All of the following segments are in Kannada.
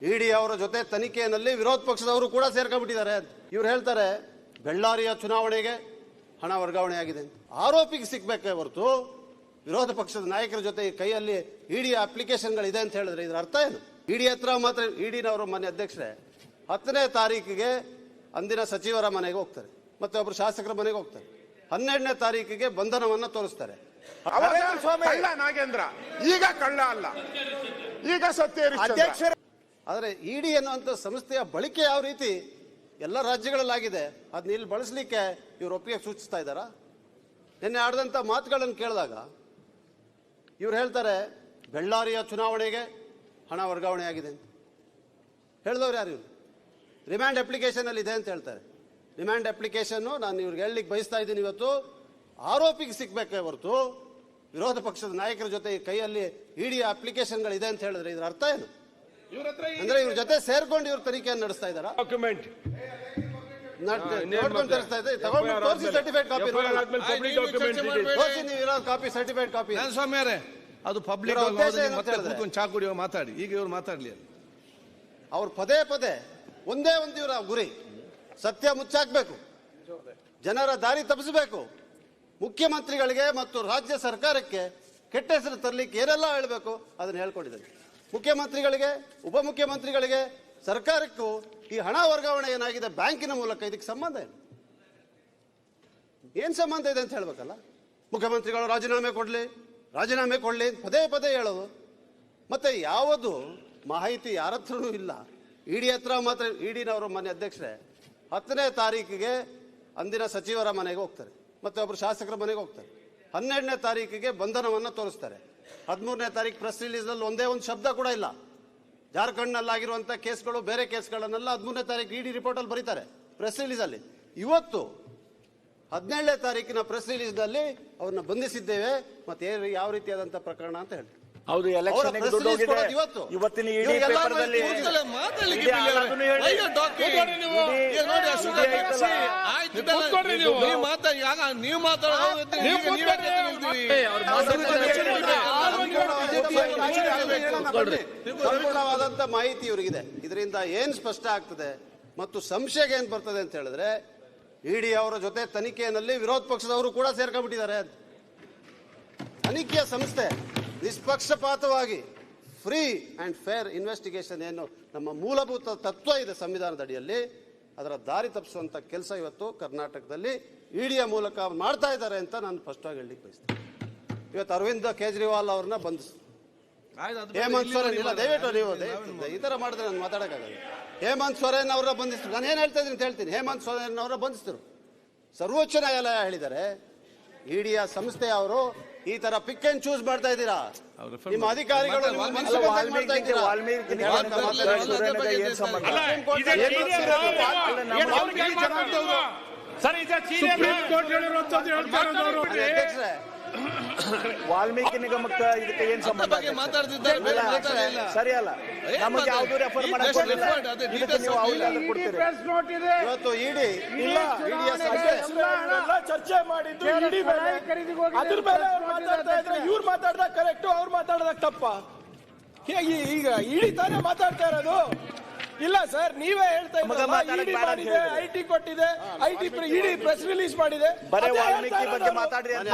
ಇಡಿ ಅವರ ಜೊತೆ ತನಿಖೆಯಲ್ಲಿ ವಿರೋಧ ಪಕ್ಷದವರು ಕೂಡ ಸೇರ್ಕೊಂಡ್ಬಿಟ್ಟಿದ್ದಾರೆ ಅಂತ ಇವ್ರು ಹೇಳ್ತಾರೆ. ಬೆಳ್ಳಾರಿಯ ಚುನಾವಣೆಗೆ ಹಣ ವರ್ಗಾವಣೆ ಆಗಿದೆ ಅಂತ ಆರೋಪಿಗೆ ಸಿಕ್ಬೇಕೇ ಹೊರತು ವಿರೋಧ ಪಕ್ಷದ ನಾಯಕರ ಜೊತೆ ಕೈಯಲ್ಲಿ ಇಡಿ ಅಪ್ಲಿಕೇಶನ್ಗಳಿದೆ ಅಂತ ಹೇಳಿದ್ರೆ ಇದರ ಅರ್ಥ ಏನು? ಇಡಿ ಹತ್ರ ಮಾತ್ರ ಇಡಿನವರು ಮನೆ ಅಧ್ಯಕ್ಷರೇ 10ನೇ ತಾರೀಕಿಗೆ ಅಂದಿನ ಸಚಿವರ ಮನೆಗೆ ಹೋಗ್ತಾರೆ, ಮತ್ತೆ ಒಬ್ಬರು ಶಾಸಕರ ಮನೆಗೆ ಹೋಗ್ತಾರೆ. 12ನೇ ತಾರೀಕಿಗೆ ಬಂಧನವನ್ನ ತೋರಿಸ್ತಾರೆ. ನಾಗೇಂದ್ರ ಈಗ ಕಳ್ಳ ಅಲ್ಲ, ಈಗ ಸತ್ಯ ಅಧ್ಯಕ್ಷ. ಆದರೆ ಇಡಿ ಅನ್ನುವಂಥ ಸಂಸ್ಥೆಯ ಬಳಕೆ ಯಾವ ರೀತಿ ಎಲ್ಲ ರಾಜ್ಯಗಳಲ್ಲಾಗಿದೆ ಅದನ್ನ ಇಲ್ಲಿ ಬಳಸಲಿಕ್ಕೆ ಇವರು ಒಪ್ಪಿಗೆ ಸೂಚಿಸ್ತಾ ಇದ್ದಾರಾ? ನಿನ್ನೆ ಆಡಿದಂಥ ಮಾತುಗಳನ್ನು ಕೇಳಿದಾಗ ಇವ್ರು ಹೇಳ್ತಾರೆ ಬೆಳ್ಳಾರಿಯ ಚುನಾವಣೆಗೆ ಹಣ ವರ್ಗಾವಣೆ ಆಗಿದೆ ಅಂತ ಹೇಳಿದವ್ರು ಯಾರು? ಇವರು ರಿಮ್ಯಾಂಡ್ ಅಪ್ಲಿಕೇಶನಲ್ಲಿ ಇದೆ ಅಂತ ಹೇಳ್ತಾರೆ. ರಿಮ್ಯಾಂಡ್ ಅಪ್ಲಿಕೇಶನ್ನು ನಾನು ಇವ್ರಿಗೆ ಹೇಳಲಿಕ್ಕೆ ಬಯಸ್ತಾ ಇದ್ದೀನಿ, ಇವತ್ತು ಆರೋಪಿಗೆ ಸಿಕ್ಬೇಕೇ ಹೊರತು ವಿರೋಧ ಪಕ್ಷದ ನಾಯಕರ ಜೊತೆ ಕೈಯಲ್ಲಿ ಇಡಿ ಅಪ್ಲಿಕೇಶನ್ಗಳಿದೆ ಅಂತ ಹೇಳಿದ್ರೆ ಇದರ ಅರ್ಥ ಏನು? ಅಂದ್ರೆ ಇವ್ರ ಜೊತೆ ಸೇರ್ಕೊಂಡು ಇವ್ರು ತನಿಖೆಯನ್ನು ನಡೆಸ್ತಾ ಇದ್ದಾರಾ? ಡಾಕ್ಯುಮೆಂಟ್ ಸರ್ಟಿಫೈಡ್ ಕಾಪಿ ಸ್ವಾಮಿಯರೇ, ಅದು ಪಬ್ಲಿಕ್ ಚಾ ಕುಡಿಯೋ ಮಾತಾಡಿ. ಈಗ ಇವ್ರು ಮಾತಾಡ್ಲಿ. ಅವ್ರು ಪದೇ ಪದೇ ಒಂದೇ ಒಂದು ಇವರ ಗುರಿ ಸತ್ಯ ಮುಚ್ಚಾಕ್ಬೇಕು, ಜನರ ದಾರಿ ತಪ್ಪಿಸಬೇಕು, ಮುಖ್ಯಮಂತ್ರಿಗಳಿಗೆ ಮತ್ತು ರಾಜ್ಯ ಸರ್ಕಾರಕ್ಕೆ ಕೆಟ್ಟ ಹೆಸರು ತರಲಿಕ್ಕೆ ಏನೆಲ್ಲ ಹೇಳಬೇಕು ಅದನ್ನ ಹೇಳ್ಕೊಂಡಿದ್ದಾರೆ. ಮುಖ್ಯಮಂತ್ರಿಗಳಿಗೆ, ಉಪಮುಖ್ಯಮಂತ್ರಿಗಳಿಗೆ, ಸರ್ಕಾರಕ್ಕೂ ಈ ಹಣ ವರ್ಗಾವಣೆ ಏನಾಗಿದೆ ಬ್ಯಾಂಕಿನ ಮೂಲಕ ಇದಕ್ಕೆ ಸಂಬಂಧ ಏನ್ ಸಂಬಂಧ ಇದೆ ಅಂತ ಹೇಳ್ಬೇಕಲ್ಲ. ಮುಖ್ಯಮಂತ್ರಿಗಳು ರಾಜೀನಾಮೆ ಕೊಡ್ಲಿ ಪದೇ ಪದೇ ಹೇಳೋದು. ಮತ್ತೆ ಯಾವುದು ಮಾಹಿತಿ ಯಾರ ಹತ್ರನೂ ಇಲ್ಲ. ಇಡಿ ಹತ್ರ ಮಾತ್ರ ಇಡಿನವರು ಮನೆ ಅಧ್ಯಕ್ಷರೇ 10ನೇ ತಾರೀಕಿಗೆ ಅಂದಿನ ಸಚಿವರ ಮನೆಗೆ ಹೋಗ್ತಾರೆ, ಮತ್ತೆ ಒಬ್ಬರು ಶಾಸಕರ ಮನೆಗೆ ಹೋಗ್ತಾರೆ. 12ನೇ ತಾರೀಕಿಗೆ ಬಂಧನವನ್ನ ತೋರಿಸ್ತಾರೆ. 13ನೇ ತಾರೀಕು ಪ್ರೆಸ್ ರಿಲೀಸ್ ನಲ್ಲಿ ಒಂದೇ ಒಂದು ಶಬ್ದ ಕೂಡ ಇಲ್ಲ. ಜಾರ್ಖಂಡ್ನಲ್ಲಾಗಿರುವಂತಹ ಕೇಸ್ಗಳು ಬೇರೆ ಕೇಸ್ಗಳನ್ನೆಲ್ಲ 13ನೇ ತಾರೀಕು ಇಡಿ ರಿಪೋರ್ಟ್ ಅಲ್ಲಿ ಬರೀತಾರೆ ಪ್ರೆಸ್ ರಿಲೀಸ್ ಅಲ್ಲಿ. ಇವತ್ತು 17ನೇ ತಾರೀಕಿನ ಪ್ರೆಸ್ ರಿಲೀಸ್ ನಲ್ಲಿ ಅವ್ರನ್ನ ಬಂಧಿಸಿದ್ದೇವೆ, ಮತ್ತೆ ಯಾವ ರೀತಿಯಾದಂತಹ ಪ್ರಕರಣ ಅಂತ ಹೇಳಿ. ಹೌದು, ಎಲೆಕ್ಷನ್ ಇವತ್ತಿನ ಇಡಿ ಪೇಪರ್ದಲ್ಲಿ ಸಂಪೂರ್ಣವಾದಂತ ಮಾಹಿತಿ ಇವರಿಗಿದೆ. ಇದರಿಂದ ಏನ್ ಸ್ಪಷ್ಟ ಆಗ್ತದೆ ಮತ್ತು ಸಂಶಯಕ್ಕೆ ಏನ್ ಬರ್ತದೆ ಅಂತ ಹೇಳಿದ್ರೆ ಇಡಿ ಅವರ ಜೊತೆ ತನಿಖೆಯಲ್ಲಿ ವಿರೋಧ ಪಕ್ಷದವರು ಕೂಡ ಸೇರ್ಕೊಂಡ್ಬಿಟ್ಟಿದ್ದಾರೆ. ತನಿಖೆಯ ಸಂಸ್ಥೆ ನಿಷ್ಪಕ್ಷಪಾತವಾಗಿ ಫ್ರೀ ಅಂಡ್ ಫೇರ್ ಇನ್ವೆಸ್ಟಿಗೇಷನ್ ಏನು ನಮ್ಮ ಮೂಲಭೂತ ತತ್ವ ಇದೆ ಸಂವಿಧಾನದ ಅಡಿಯಲ್ಲಿ, ಅದರ ದಾರಿ ತಪ್ಪಿಸುವಂತ ಕೆಲಸ ಇವತ್ತು ಕರ್ನಾಟಕದಲ್ಲಿ ಇಡಿಯ ಮೂಲಕ ಮಾಡ್ತಾ ಇದ್ದಾರೆ ಅಂತ ನಾನು ಸ್ಪಷ್ಟವಾಗಿ ಹೇಳಲಿಕ್ಕೆ ಬಯಸ್ತೇನೆ. ಇವತ್ತು ಅರವಿಂದ್ ಕೇಜ್ರಿವಾಲ್ ಅವ್ರನ್ನ ಬಂಧಿಸಿದ್ರು. ಹೇಮಂತ್ ಸೊರೇನ್ ಇಲ್ಲ, ದಯವಿಟ್ಟು ನೀವು ಈ ತರ ಮಾಡಿದ್ರೆ ನಾನು ಮಾತಾಡೋಕ್ಕಾಗಲ್ಲ. ಹೇಮಂತ್ ಸೊರೇನ್ ಅವರ ಬಂಧಿಸಿದ್ರು. ನಾನು ಏನ್ ಹೇಳ್ತಾ ಇದ್ದೀನಿ ಅಂತ ಹೇಳ್ತೀನಿ. ಹೇಮಂತ್ ಸೊರೇನ್ ಅವರ ಬಂಧಿಸಿದ್ರು. ಸರ್ವೋಚ್ಚ ನ್ಯಾಯಾಲಯ ಹೇಳಿದ್ದಾರೆ ಇಡಿಯ ಸಂಸ್ಥೆ ಅವರು ಈ ತರ ಪಿಕ್ ಅಂಡ್ ಚೂಸ್ ಮಾಡ್ತಾ ಇದ್ದೀರಾ, ನಿಮ್ಮ ಅಧಿಕಾರಿಗಳು ವಾಲ್ಮೀಕಿ ನಿಗಮಕ್ಕೆ ಇದಕ್ಕೆ ಏನ್ ಸಂಬಂಧ? ಸರಿ ಅಲ್ಲ, ನಮಗೆ ಯಾವ್ದು ರೆಫರ್ ಇವತ್ತು ಇಡಿ ಚರ್ಚೆ ಮಾಡಿದ್ದು ಅದ್ರ ಮೇಲೆ ಮಾತಾಡ್ತಾ ಇದ್ರೆ ಇವ್ರು ಮಾತಾಡ್ದಾಗ ಕರೆಕ್ಟ್, ಅವ್ರು ಮಾತಾಡ್ದಾಗ ತಪ್ಪ. ಹೇಗೆ ಈಗ ಇಡಿ ತಾನೇ ಮಾತಾಡ್ತಾ ಇರೋದು? ಇಲ್ಲ ಸರ್, ನೀವೇ ಹೇಳ್ತಾ ಇದ್ದೀರಿ ಐಟಿ ಕೊಟ್ಟಿದೆ, ಐಟಿ ಇಡಿ ಪ್ರೆಸ್ ರಿಲೀಸ್ ಮಾಡಿದೆ. ವಾಲ್ಮೀಕಿ ಬಗ್ಗೆ ಮಾತಾಡ್ರಿ ಅಂತ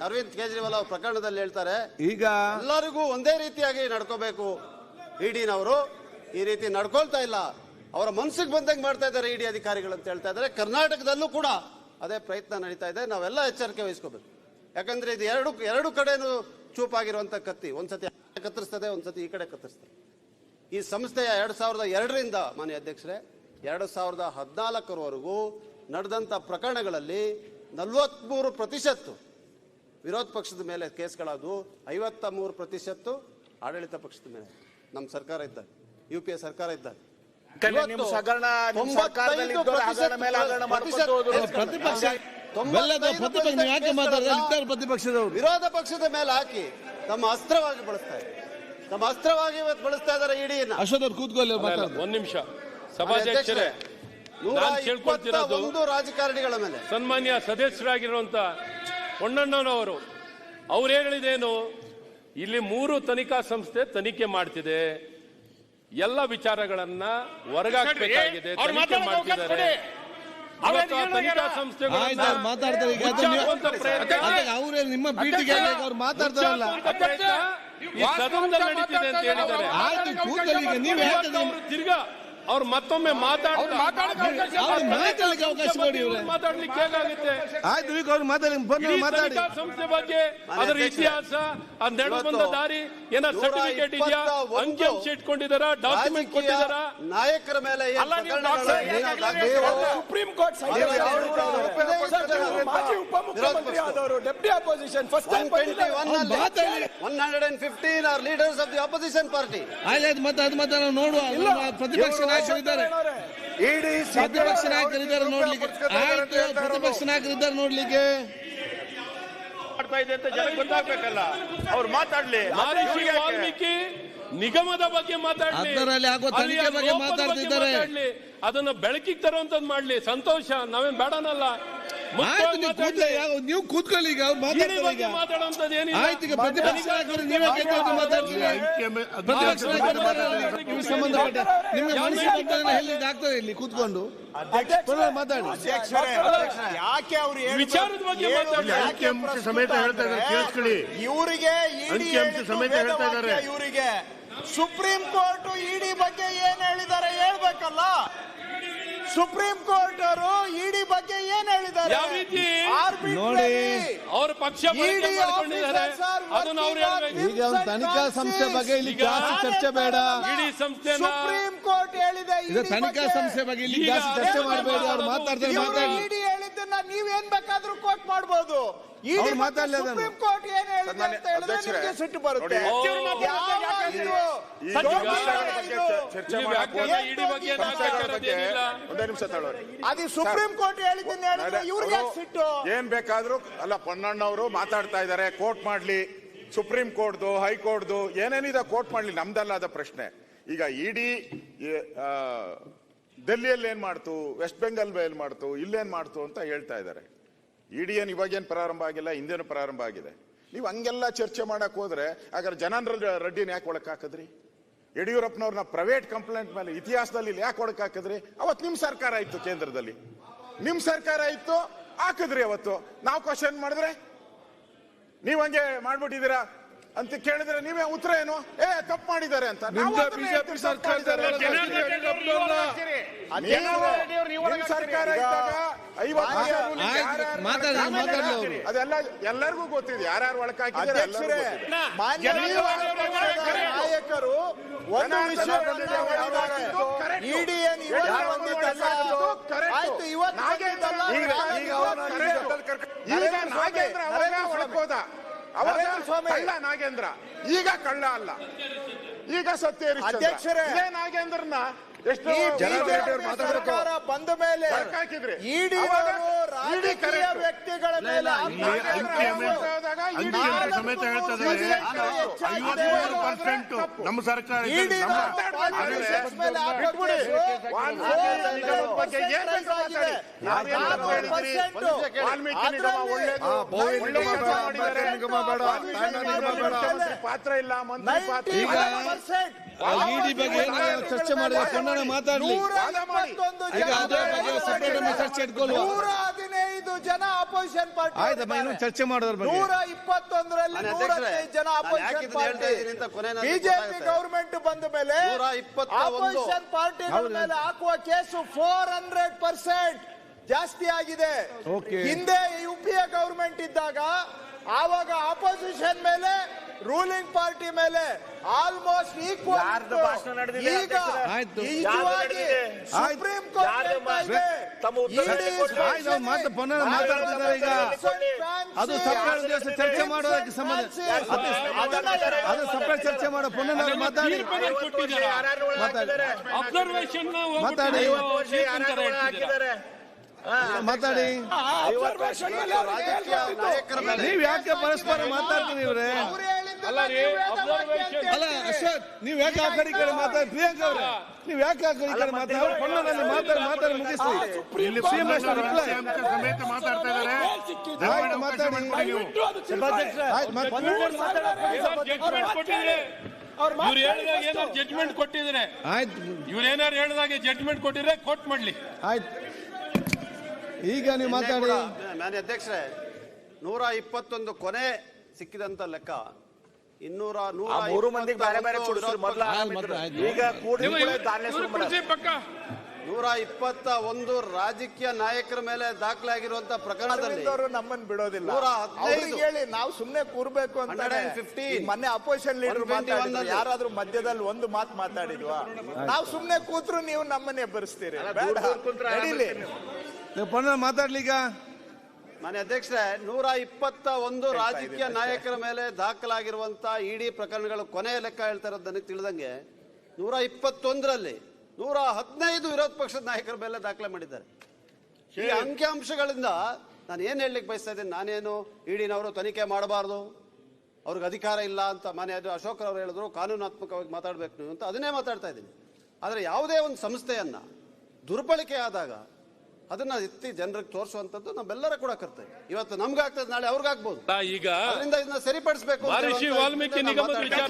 ಅರವಿಂದ್ ಕೇಜ್ರಿವಾಲ್ ಅವ್ರ ಪ್ರಕರಣದಲ್ಲಿ ಹೇಳ್ತಾರೆ ಈಗ ಎಲ್ಲರಿಗೂ ಒಂದೇ ರೀತಿಯಾಗಿ ನಡ್ಕೋಬೇಕು. ಇಡಿನವರು ಈ ರೀತಿ ನಡ್ಕೊಳ್ತಾ ಇಲ್ಲ, ಅವರ ಮನಸ್ಸಿಗೆ ಬಂದಂಗೆ ಮಾಡ್ತಾ ಇದ್ದಾರೆ ಇಡಿ ಅಧಿಕಾರಿಗಳು ಅಂತ ಹೇಳ್ತಾ ಇದ್ದಾರೆ. ಕರ್ನಾಟಕದಲ್ಲೂ ಕೂಡ ಅದೇ ಪ್ರಯತ್ನ ನಡೀತಾ ಇದೆ. ನಾವೆಲ್ಲ ಎಚ್ಚರಿಕೆ ವಹಿಸ್ಕೋಬೇಕು. ಯಾಕಂದ್ರೆ ಇದು ಎರಡು ಕಡೆನೂ ಚೂಪಾಗಿರುವಂತ ಕತ್ತಿ, ಒಂದ್ಸತಿ ಕತ್ತರಿಸ್ತದೆ, ಒಂದ್ಸತಿ ಈ ಕಡೆ ಕತ್ತರಿಸ್ತದೆ. ಈ ಸಂಸ್ಥೆಯ 2002ರಿಂದ ಮಾನ್ಯ ಅಧ್ಯಕ್ಷರೇ 2014ರವರೆಗೂ ನಡೆದಂತ ಪ್ರಕರಣಗಳಲ್ಲಿ 43% ವಿರೋಧ ಪಕ್ಷದ ಮೇಲೆ ಕೇಸ್ಗಳಾದವು, 53% ಆಡಳಿತ ಪಕ್ಷದ ಮೇಲೆ. ನಮ್ಮ ಸರ್ಕಾರ ಇದ್ದಾಗ, UPA ಸರ್ಕಾರ ಇದ್ದಾಗ ವಿರೋಧ ಪಕ್ಷದ ಮೇಲೆ ಹಾಕಿ ತಮ್ಮ ಅಸ್ತ್ರವಾಗಿ ಬಳಸ್ತಾ ಇದ್ದಾರೆ ಇಡಿಯನ್ನು. ಅಶೋಕ್ ಕೂತ್ಕೊಳ್ಳಿ ಒಂದ್ ನಿಮಿಷ ಸಭಾಧ್ಯಕ್ಷರೇ, ನಾನು ಕೇಳ್ಕೊಳ್ತಿರೋದು ರಾಜಕಾರಣಿಗಳ ಮೇಲೆ ಸನ್ಮಾನ್ಯ ಸದಸ್ಯರಾಗಿರುವಂತ ಹೊನ್ನಣ್ಣನವರು ಅವ್ರು ಹೇಳಿದೇನು, ಇಲ್ಲಿ 3 ತನಿಖಾ ಸಂಸ್ಥೆ ತನಿಖೆ ಮಾಡ್ತಿದೆ, ಎಲ್ಲ ವಿಚಾರಗಳನ್ನ ಹೊರಗಾಕಬೇಕಾಗಿದೆ, ತನಿಖೆ ಮಾಡ್ತಿದ್ದಾರೆ. ತನಿಖಾ ಸಂಸ್ಥೆಗಳನ್ನ ಮಾತಾಡ್ತಾರೆ ಈಗ ಅವ್ರೇ ನಿಮ್ಮ ಪೀಠಿಗೆ ಅವ್ರು ಮಾತಾಡ್ತಾರಲ್ಲ, ಈ ಸದನದಲ್ಲಿ ನಡೀತಿದೆ ಅಂತ ಹೇಳಿದ್ದಾರೆ. ಆಯ್ತು ಕೂತಲ್ಲಿ ಈಗ ನೀವು ತಿರ್ಗಾ ಅವ್ರು ಮತ್ತೊಮ್ಮೆ ಮಾತಾಡ್ಲಿಕ್ಕೆ ಅವಕಾಶ ಕೊಡಿ. ಮಾತಾಡ್ಲಿಕ್ಕೆ ಹೇಗಾಗುತ್ತೆ? ಆಯ್ತು ಈಗ ಅವ್ರು ಮಾತಾಡಿ. ಸಂಸ್ಥೆ ಬಗ್ಗೆ ಅದರ ಇತಿಹಾಸ, ಅದ್ ನಡೆದು ಬಂದ ದಾರಿ, ಏನ ಸರ್ಟಿಫಿಕೇಟ್ ಇದೆಯಾ, ಅಂಕಿ ಅಂಶ ಇಟ್ಕೊಂಡಿದಾರ, ಡಾಕ್ಯುಮೆಂಟ್ ಕೊಟ್ಟಿದಾರ? ನಾಯಕರ ಮೇಲೆ ಸುಪ್ರೀಂ ಕೋರ್ಟ್ ಮಾಜಿ ಉಪಮುಖ್ಯಮಂತ್ರಿ ಆದವರು deputy opposition first time 115 are leaders of the opposition party. ಆಯ್ತು ಮತ್ತೆ ಅದು ಮತ್ತೆ ನಾವು ನೋಡುವ ಪ್ರತಿಪಕ್ಷ ನಾಯಕರಿದ್ದಾರೆ, ಪ್ರತಿಪಕ್ಷ ನಾಯಕರಿದ್ದಾರೆ ನೋಡ್ಲಿಕ್ಕೆ. ಆಯ್ತು ಪ್ರತಿಪಕ್ಷ ನಾಯಕರಿದ್ದಾರೆ ನೋಡ್ಲಿಕ್ಕೆ. ಮಾಡ್ತಾ ಇದೆ ಅಂತ ಜನಕ್ಕೆ ಗೊತ್ತಾಗ್ಬೇಕಲ್ಲ, ಅವ್ರು ಮಾತಾಡ್ಲಿ. ಮಹರ್ಷಿ ವಾಲ್ಮೀಕಿ ನಿಗಮದ ಬಗ್ಗೆ ಮಾತಾಡ್ಲಿ, ಅದರಲ್ಲಿ ಆಗುವ ತನಿಖೆ ಬಗ್ಗೆ ಮಾತಾಡ್ತಿದ್ದಾರೆ. ಅದನ್ನ ಬೆಳಕಿಗೆ ತರುವಂತದ್ದು ಮಾಡ್ಲಿ, ಸಂತೋಷ, ನಾವೇನ್ ಬೇಡನಲ್ಲ. ನೀವು ಕೂತ್ಕೊಳ್ಳಿ, ಈಗ ಅವ್ರು ಮಾತಾಡ್ತಾರೆ. ಮಾತಾಡುವಂತದ್ದು ಏನಿಲ್ಲ. ಆಯ್ತು ಈಗ ಪ್ರತಿಪಕ್ಷ ನಾಯಕರು ನೀವೇ ಮಾತಾಡ್ತೀವಿ. ಪ್ರತಿಪಕ್ಷ ನಾಯಕರು ಸಂಬಂಧಪಟ್ಟ ನಿಮ್ಗೆ ಮನಸ್ಸಿಗೆ ಬಂದಾಗ ಹೇಳಿದ್ದು ಆಗ್ತದೆ ಇಲ್ಲಿ ಕೂತ್ಕೊಂಡು ಮಾತಾಡಿ. ಯಾಕೆ ಅವ್ರು ವಿಚಾರದ ಬಗ್ಗೆ ಅಂಕಿಅಂಶ ಸಮೇತ ಹೇಳ್ತಾ ಇದ್ದಾರೆ, ಕೇಳಿಸ್ಕೊಳ್ಳಿ. ಇವರಿಗೆ ಅಂಕಿಅಂಶ ಸಮೇತ ಹೇಳ್ತಾ ಇದ್ದಾರೆ. ಇವರಿಗೆ ಸುಪ್ರೀಂ ಕೋರ್ಟ್ ಇಡಿ ಬಗ್ಗೆ ಏನ್ ಹೇಳಿದ್ದಾರೆ ಹೇಳ್ಬೇಕಲ್ಲ. ಸುಪ್ರೀಂ ಕೋರ್ಟ್ ಅವರು ಇಡಿ ಬಗ್ಗೆ ಏನ್ ಹೇಳಿದ್ದಾರೆ? ಯಾವ ರೀತಿ ನೋಡಿ, ಅವ್ರ ಪಕ್ಷ ಅದನ್ನ ಅವ್ರು ಹೇಳ್ಬೇಕು. ಈಗ ಒಂದು ತನಿಖಾ ಸಂಸ್ಥೆ ಬಗ್ಗೆ ಇಲ್ಲಿ ಜಾಸ್ತಿ ಚರ್ಚೆ ಬೇಡ. ಇಡೀ ಸಂಸ್ಥೆ ಸುಪ್ರೀಂ ಕೋರ್ಟ್ ಹೇಳಿದೆ ಇದು ತನಿಖಾ ಸಂಸ್ಥೆ ಬಗ್ಗೆ ಇಲ್ಲಿ ಜಾಸ್ತಿ ಚರ್ಚೆ ಮಾಡಬೇಡಿ. ಅವ್ರು ಮಾತಾಡ್ತಾರೆ, ಮಾತಾಡಿ. ಇಡಿ ಹೇಳಿದ್ದನ್ನ ನೀವೇನ್ ಬೇಕಾದ್ರೂ ಕೋರ್ಟ್ ಮಾಡ್ಬೋದು. ಅವ್ರು ಮಾತಾಡ್ಲಿ ಅದನ್ನು. ಸುಪ್ರೀಂ ಕೋರ್ಟ್ ಏನ್ ಹೇಳಿದೆ ಅಂತ ಹೇಳಿದ್ರೆ ನಿಮಗೆ ಸಿಟ್ಟು ಬರುತ್ತೆ. ಅದು ಸುಪ್ರೀಂ ಕೋರ್ಟ್ ಹೇಳಿದ್ದನ್ನ ಹೇಳಿದ್ರೆ ಇವ್ರಿಗೆ ಸಿಟ್ಟು. ಏನ್ ಬೇಕಾದ್ರೂ ಅಲ್ಲ, ಪೊನ್ನಣ್ಣವರು ಮಾತಾಡ್ತಾ ಇದ್ದಾರೆ, ಕೋರ್ಟ್ ಮಾಡ್ಲಿ. ಸುಪ್ರೀಂ ಕೋರ್ಟ್ದು, ಹೈಕೋರ್ಟ್ದು ಏನೇನಿದೆ ಕೋರ್ಟ್ ಮಾಡ್ಲಿ, ನಮ್ದಲ್ಲ ಅದ ಪ್ರಶ್ನೆ. ಈಗ ಇಡಿ ಡೆಲ್ಲಿಯಲ್ಲಿ ಏನ್ ಮಾಡ್ತು, ವೆಸ್ಟ್ ಬೆಂಗಾಲ್ ಏನ್ ಮಾಡ್ತು, ಇಲ್ಲೇನ್ ಮಾಡ್ತು ಅಂತ ಹೇಳ್ತಾ ಇದ್ದಾರೆ. ಇಡಿ ಏನ್ ಇವಾಗೇನ್ ಪ್ರಾರಂಭ ಆಗಿಲ್ಲ, ಹಿಂದೇನು ಪ್ರಾರಂಭ ಆಗಿದೆ. ನೀವು ಹಂಗೆಲ್ಲ ಚರ್ಚೆ ಮಾಡಕ್ ಹೋದ್ರೆ ಹಾಗಾದ್ರೆ ಜನಾರ್ದನ್ ರೆಡ್ಡಿನ ಯಾಕೆ ಒಳಕ್ ಹಾಕಿದ್ರಿ? ಯಡಿಯೂರಪ್ಪನವ್ರನ್ನ ಪ್ರೈವೇಟ್ ಕಂಪ್ಲೇಂಟ್ ಮೇಲೆ ಇತಿಹಾಸದಲ್ಲಿ ಯಾಕೆ ಒಳಕ್ ಹಾಕಿದ್ರಿ? ಅವತ್ತು ನಿಮ್ ಸರ್ಕಾರ ಇತ್ತು, ಕೇಂದ್ರದಲ್ಲಿ ನಿಮ್ ಸರ್ಕಾರ ಇತ್ತು, ಹಾಕಿದ್ರಿ. ಅವತ್ತು ನಾವು ಕ್ವಶನ್ ಮಾಡಿದ್ರೆ ನೀವ್ ಹಂಗೆ ಮಾಡ್ಬಿಟ್ಟಿದ್ದೀರಾ ಅಂತ ಕೇಳಿದ್ರೆ ನೀವೇ ಉತ್ತರ ಏನು? ತಪ್ಪು ಮಾಡಿದ್ದಾರೆ ಅಂತ. ಬಿಜೆಪಿ ಸರ್ಕಾರ ಸರ್ಕಾರ ಇದ್ದಾಗ 50 ಅದೆಲ್ಲ ಎಲ್ಲರಿಗೂ ಗೊತ್ತಿದೆ, ಯಾರ್ಯಾರು ಒಳಕ್ ಹಾಕಿದ್ದಾರೆ. ನಾಯಕರು ಒಂದು ವಿಷಯ ನಾಗೇಂದ್ರ ಒಳಕ್ ಹೋದ, ಅವಾಗ ಕಳ್ಳ ನಾಗೇಂದ್ರ, ಈಗ ಕಳ್ಳ ಅಲ್ಲ, ಈಗ ಸತ್ಯ. ಅಧ್ಯಕ್ಷರೇ, ನಾಗೇಂದ್ರನ ಎಷ್ಟು ಸರ್ಕಾರ ಬಂದ ಮೇಲೆ ಇಡಿ ರಾಜಕೀಯ ವ್ಯಕ್ತಿಗಳ ಮೇಲೆ ಸಮೇತ ಹೇಳ್ತದೆ. 53% ನಮ್ಮ ಸರ್ಕಾರ ಪಾತ್ರ ಇಲ್ಲ, ಮಂತ್ರಿ ಪಾತ್ರ. ಇಡಿ ಬಗ್ಗೆ ಚರ್ಚೆ ಮಾಡಿದ್ರೆ ಪೊನ್ನಣ್ಣ ಮಾತಾಡ್ಲಿ. ಈಗ ಅದ್ರ ಬಗ್ಗೆ ಸಪರೇಟ್ ಚರ್ಚೆ ಇಟ್ಕೊಳ್ಳುವ. 115 ಜನ ಅಪೋಸಿಷನ್ ಪಾರ್ಟಿ. ಆಯ್ತಮ್ಮ, ಇನ್ನು ಚರ್ಚೆ ಮಾಡೋದ್ರ ಬಗ್ಗೆ. 121ರಲ್ಲಿ 115 ಜನ ಅಪೋಸಿಷನ್ ಪಾರ್ಟಿ. ಬಿಜೆಪಿ ಗವರ್ಮೆಂಟ್ ಬಂದ ಮೇಲೆ ಅಪೋಸಿಷನ್ ಪಾರ್ಟಿಗಳ ಮೇಲೆ ಹಾಕುವ ಕೇಸು 400% ಜಾಸ್ತಿ ಆಗಿದೆ. ಹಿಂದೆ ಯುಪಿಎ ಗವರ್ಮೆಂಟ್ ಇದ್ದಾಗ ಆವಾಗ ಅಪೋಸಿಷನ್ ಮೇಲೆ ರೂಲಿಂಗ್ ಪಾರ್ಟಿ ಮೇಲೆ ಆಲ್ಮೋಸ್ಟ್ ಈಕ್ವಲ್. ಈಗ ಸುಪ್ರೀಂ ಕೋರ್ಟ್ ಮತ್ತೆ ಪೊನ್ನಣ್ಣ ಮಾತಾಡ್ತಿದ್ದಾರೆ. ಈಗ ಅದು ಸಪರೇಟ್ ದಿವಸ ಚರ್ಚೆ ಮಾಡೋದಕ್ಕೆ ಸಂಬಂಧ, ಅದು ಸಪರೇಟ್ ಚರ್ಚೆ ಮಾಡೋ. ಪೊನ್ನಣ್ಣ ಮಾತಾಡಿ, ಅಬ್ಸರ್ವೇಷನ್ ಮಾತಾಡಿ, ಮಾತಾಡಿ. ನೀವ್ ಯಾಕೆ ಪರಸ್ಪರ ಮಾತಾಡ್ತೀರಿ ಇವ್ರೆ? ಅಲ್ಲ ರೀ, observation. ಅಲ್ಲ ಅಶ್ವಥ್, ನೀವ್ ಯಾಕೆ ಆ ಕಡೆ ಈ ಕಡೆ ಮಾತಾಡಿ? ಪ್ರಿಯಾಂಕಾ ಅವ್ರೆ, ನೀವ್ ಯಾಕೆ ಆ ಕಡೆ ಈ ಕಡೆ ಮಾತಾಡಿ? ಪಣ್ಣನಲ್ಲಿ ಮಾತಾಡಿ ಮುಗಿಸಿ. ಇಲ್ಲಿ CM ಅಷ್ಟು reply. ಅಂಶ ಸಮೇತ ಮಾತಾಡ್ತಾ ಇದ್ದಾರೆ. ಆಯ್ತು, ಮಾತಾಡಿ. ಜಡ್ಜ್ಮೆಂಟ್ ಕೊಟ್ಟಿದ್ರೆ ಇವ್ರು ಹೇಳಿದಾಗ ಏನಾದ್ರು ಜಡ್ಜ್ಮೆಂಟ್ ಕೊಟ್ಟಿದ್ರೆ ಆಯ್ತು ಇವ್ರು ಏನಾರು ಹೇಳಿದಾಗ ಜಡ್ಜ್ಮೆಂಟ್ ಕೊಟ್ಟಿದ್ರೆ ಕೋರ್ಟ್ ಮಾಡ್ಲಿ. ಆಯ್ತು, ಈಗ ನೀವು ಮಾತಾಡಿ. ಮಾನ್ಯ ಅಧ್ಯಕ್ಷರೇ, 121 ಕೊನೆ ಸಿಕ್ಕಿದಂತ ಲೆಕ್ಕ 3 ಮಂದಿಗೆ ಬೇರೆ ಬೇರೆ ಕೊಡಿಸಿದ್ರು ಮೊದಲ. ಈಗ ಪಕ್ಕ 121 ರಾಜಕೀಯ ನಾಯಕರ ಮೇಲೆ ದಾಖಲೆ ಆಗಿರುವಂತಹ ಪ್ರಕರಣದಲ್ಲಿ ನಮ್ಮನ್ನು ಬಿಡೋದಿಲ್ಲ. 115 ಹೇಳಿ ನಾವು ಸುಮ್ನೆ ಕೂರ್ಬೇಕು ಅಂತ. 115 ಮೊನ್ನೆ ಅಪೋಸಿಷನ್ ಲೀಡರ್ ಮಾತಾಡಿದ್ರು, ಯಾರಾದ್ರೂ ಮಧ್ಯದಲ್ಲಿ ಒಂದು ಮಾತು ಮಾತಾಡಿದ್ವಾ? ನಾವು ಸುಮ್ನೆ ಕೂತ್ರು ನೀವು ನಮ್ಮನ್ನೇ ಎಬ್ಬರಿಸ್ತೀರಿ. ನಡೀಲಿ, ನೀವು ಪಣ್ಣಲ್ಲಿ ಮಾತಾಡ್ಲಿ. ಈಗ ಮಾನ್ಯ ಅಧ್ಯಕ್ಷರೇ, 121 ರಾಜಕೀಯ ನಾಯಕರ ಮೇಲೆ ದಾಖಲಾಗಿರುವಂತಹ ಇಡಿ ಪ್ರಕರಣಗಳು ಕೊನೆಯ ಲೆಕ್ಕ ಹೇಳ್ತಾ ಇರೋದು ನನಗೆ ತಿಳಿದಂಗೆ 121ರಲ್ಲಿ 115 ವಿರೋಧ ಪಕ್ಷದ ನಾಯಕರ ಮೇಲೆ ದಾಖಲೆ ಮಾಡಿದ್ದಾರೆ. ಈ ಅಂಕಿಅಂಶಗಳಿಂದ ನಾನು ಏನ್ ಹೇಳಲಿಕ್ಕೆ ಬಯಸ್ತಾ ಇದ್ದೀನಿ, ನಾನೇನು ಇಡಿನವರು ತನಿಖೆ ಮಾಡಬಾರ್ದು, ಅವ್ರಿಗೆ ಅಧಿಕಾರ ಇಲ್ಲ ಅಂತ ಮಾನ್ಯ ಅಶೋಕ್ ಅವರು ಹೇಳಿದ್ರು, ಕಾನೂನಾತ್ಮಕವಾಗಿ ಮಾತಾಡ್ಬೇಕು ನೀವು ಅಂತ, ಅದನ್ನೇ ಮಾತಾಡ್ತಾ ಇದ್ದೀನಿ. ಆದರೆ ಯಾವುದೇ ಒಂದು ಸಂಸ್ಥೆಯನ್ನ ದುರ್ಬಳಕೆ ಆದಾಗ ಅದನ್ನ ಎತ್ತಿ ಜನರಿಗೆ ತೋರಿಸುವಂತದ್ದು ನಮ್ಮೆಲ್ಲರ ಕೂಡ ಕರ್ತವ್ಯ. ಇವತ್ತು ನಮ್ಗಾಗ್ತದೆ, ನಾಳೆ ಅವ್ರಿಗಾಗ್ಬೋದು. ಈಗ ಅದರಿಂದ ಇದನ್ನ ಸರಿಪಡಿಸಬೇಕು. ಮಹರ್ಷಿ ವಾಲ್ಮೀಕಿ ನಿಗಮದ ವಿಚಾರ